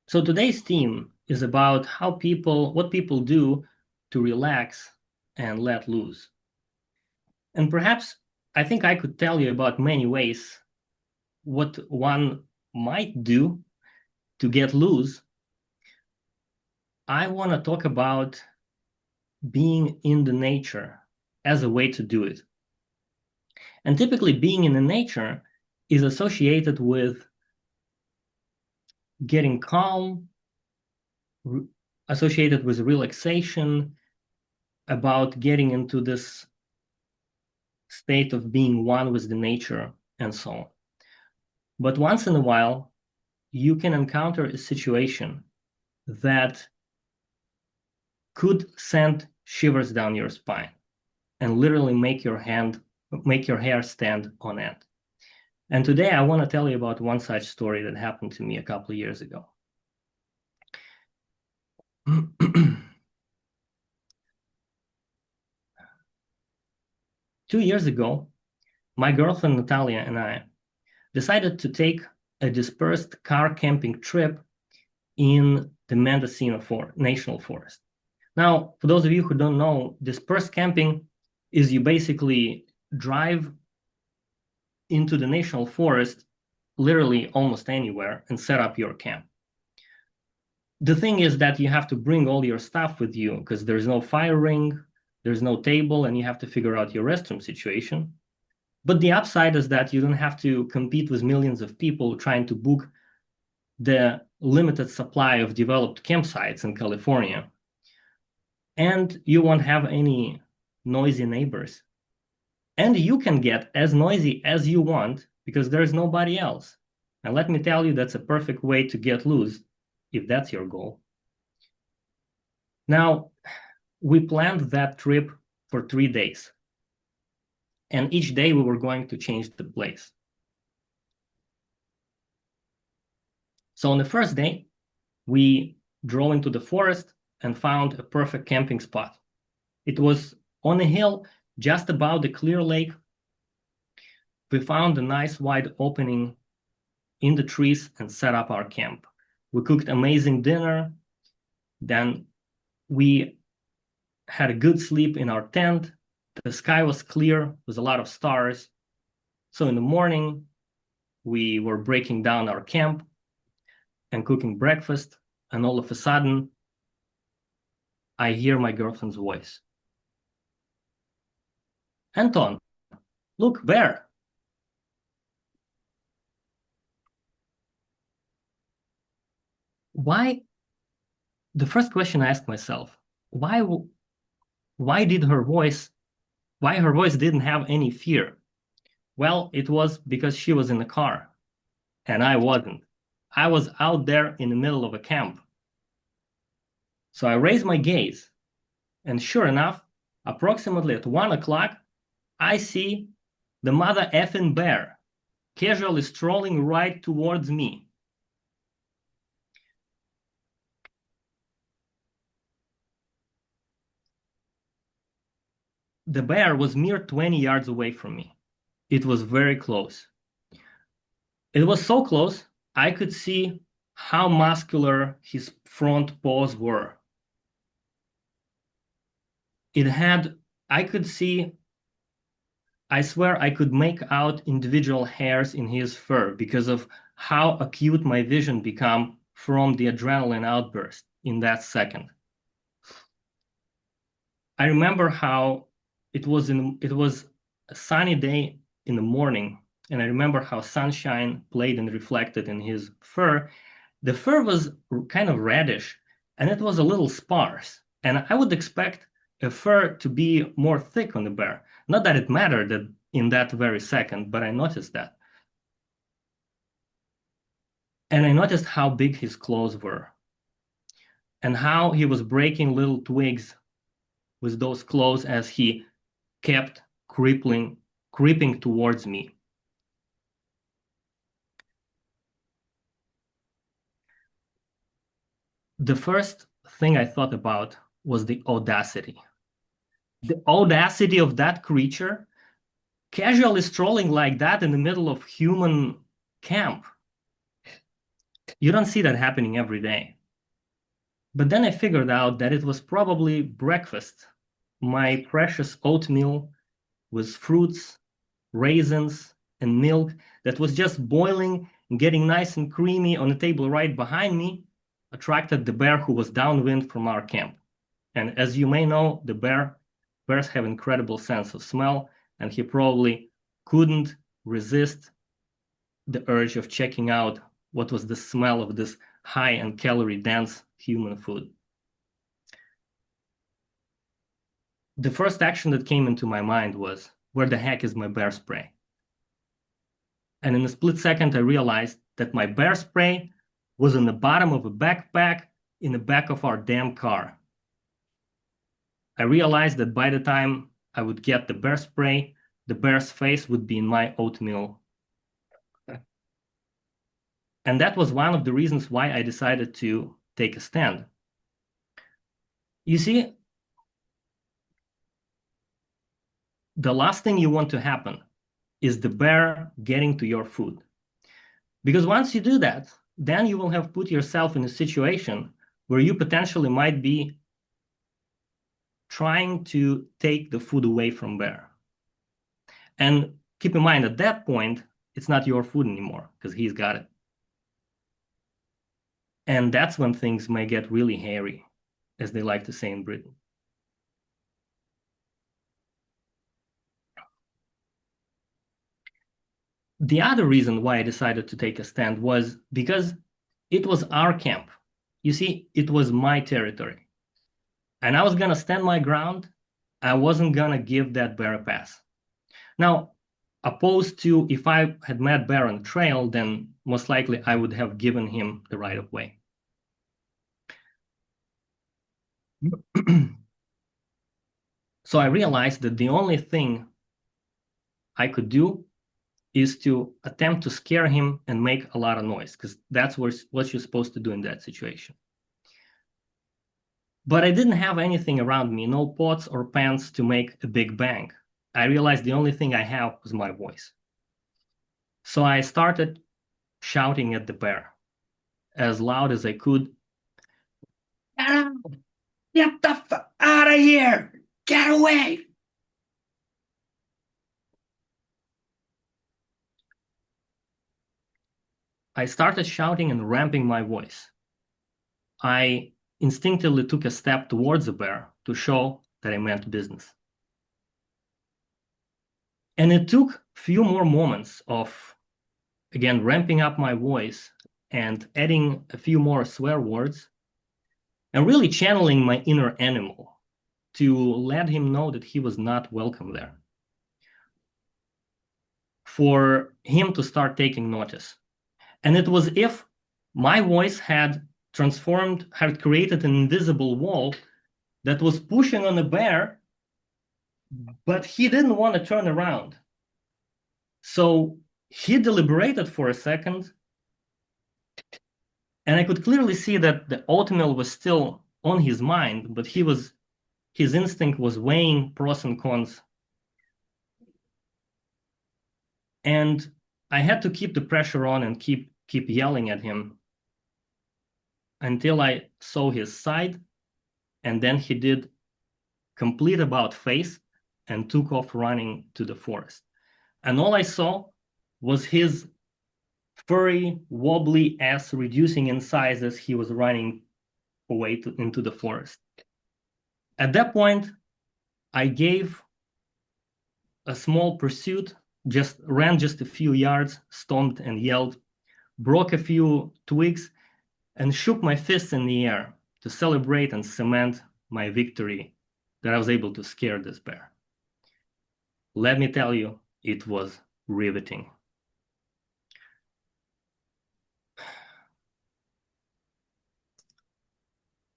So today's theme is about what people do to relax and let loose. And perhaps I think I could tell you about many ways what one might do to get loose. I want to talk about being in the nature as a way to do it. And typically being in the nature is associated with getting calm, associated with relaxation, about getting into this state of being one with the nature and so on. But once in a while, you can encounter a situation that could send shivers down your spine and literally make your hair stand on end. And today I want to tell you about one such story that happened to me a couple of years ago. 2 years ago, my girlfriend Natalia and I decided to take a dispersed car camping trip in the Mendocino National Forest. Now, for those of you who don't know, dispersed camping is you basically drive into the national forest, literally almost anywhere, and set up your camp. The thing is that you have to bring all your stuff with you because there's no fire ring, there's no table, and you have to figure out your restroom situation. But the upside is that you don't have to compete with millions of people trying to book the limited supply of developed campsites in California. And you won't have any noisy neighbors. And you can get as noisy as you want because there's nobody else. And let me tell you, that's a perfect way to get loose if that's your goal. Now, we planned that trip for 3 days. And each day we were going to change the place. So on the first day, we drove into the forest and found a perfect camping spot. It was on a hill just above the clear lake. We found a nice wide opening in the trees and set up our camp. We cooked amazing dinner. Then we had a good sleep in our tent. The sky was clear with a lot of stars. So in the morning, we were breaking down our camp and cooking breakfast. And all of a sudden, I hear my girlfriend's voice. Anton, look, bear. Why? The first question I asked myself, why her voice didn't have any fear? Well, it was because she was in the car and I wasn't. I was out there in the middle of a camp. So I raised my gaze, and sure enough, approximately at 1 o'clock, I see the mother effing bear casually strolling right towards me. The bear was mere 20 yards away from me. It was very close. It was so close, I could see how muscular his front paws were. I could see, I swear I could make out individual hairs in his fur because of how acute my vision became from the adrenaline outburst in that second. I remember how it was a sunny day in the morning, and I remember how sunshine played and reflected in his fur. The fur was kind of reddish, and it was a little sparse. And I would expect a fur to be more thick on the bear. Not that it mattered in that very second, but I noticed that. And I noticed how big his claws were, and how he was breaking little twigs with those claws as he kept creeping towards me. The first thing I thought about was the audacity. The audacity of that creature casually strolling like that in the middle of human camp. You don't see that happening every day. But then I figured out that it was probably breakfast. My precious oatmeal with fruits, raisins, and milk that was just boiling and getting nice and creamy on the table right behind me attracted the bear who was downwind from our camp. And as you may know, bears have incredible sense of smell, and he probably couldn't resist the urge of checking out what was the smell of this high and calorie dense human food. The first action that came into my mind was, where the heck is my bear spray? And in a split second, I realized that my bear spray was in the bottom of a backpack in the back of our damn car. I realized that by the time I would get the bear spray, the bear's face would be in my oatmeal. And that was one of the reasons why I decided to take a stand. You see, the last thing you want to happen is the bear getting to your food. Because once you do that, then you will have put yourself in a situation where you potentially might be trying to take the food away from bear. And keep in mind, at that point, it's not your food anymore because he's got it. And that's when things may get really hairy, as they like to say in Britain. The other reason why I decided to take a stand was because it was our camp. You see, it was my territory. And I was going to stand my ground. I wasn't going to give that bear a pass. Now, opposed to if I had met bear on trail, then most likely I would have given him the right of way. So I realized that the only thing I could do is to attempt to scare him and make a lot of noise, because that's what you're supposed to do in that situation. But I didn't have anything around me, no pots or pans to make a big bang. I realized the only thing I have was my voice. So I started shouting at the bear as loud as I could. Get the fuck out of here! Get away! I started shouting and ramping my voice. I instinctively took a step towards the bear to show that I meant business. And it took a few more moments of, again, ramping up my voice and adding a few more swear words and really channeling my inner animal to let him know that he was not welcome there. For him to start taking notice. And it was if my voice had created an invisible wall that was pushing on the bear, but he didn't want to turn around. So he deliberated for a second, and I could clearly see that the oatmeal was still on his mind, but his instinct was weighing pros and cons. And I had to keep the pressure on and keep yelling at him until I saw his side, and then he did complete about face and took off running to the forest. And all I saw was his furry, wobbly ass reducing in size as he was running away into the forest. At that point, I gave a small pursuit, ran just a few yards, stomped and yelled, broke a few twigs, and shook my fists in the air to celebrate and cement my victory that I was able to scare this bear. Let me tell you, it was riveting.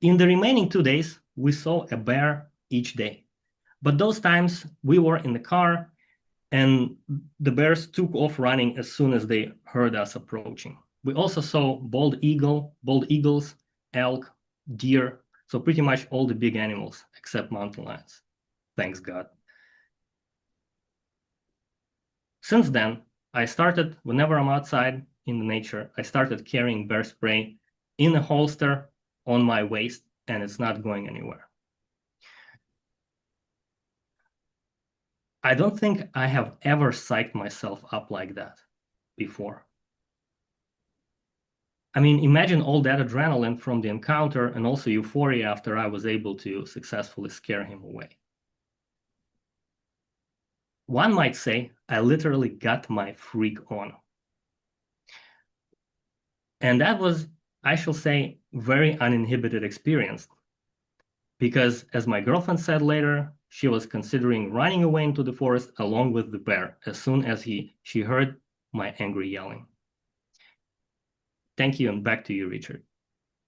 In the remaining 2 days, we saw a bear each day. But those times we were in the car and the bears took off running as soon as they heard us approaching. We also saw bald eagles, elk, deer, so pretty much all the big animals except mountain lions. Thanks God. Since then, I started, whenever I'm outside, in the nature, I started carrying bear spray in a holster on my waist, and it's not going anywhere. I don't think I have ever psyched myself up like that before. I mean, imagine all that adrenaline from the encounter and also euphoria after I was able to successfully scare him away. One might say I literally got my freak on. And that was, I shall say, very uninhibited experience. Because as my girlfriend said later, she was considering running away into the forest along with the bear as soon as she heard my angry yelling. Thank you, and back to you, Richard.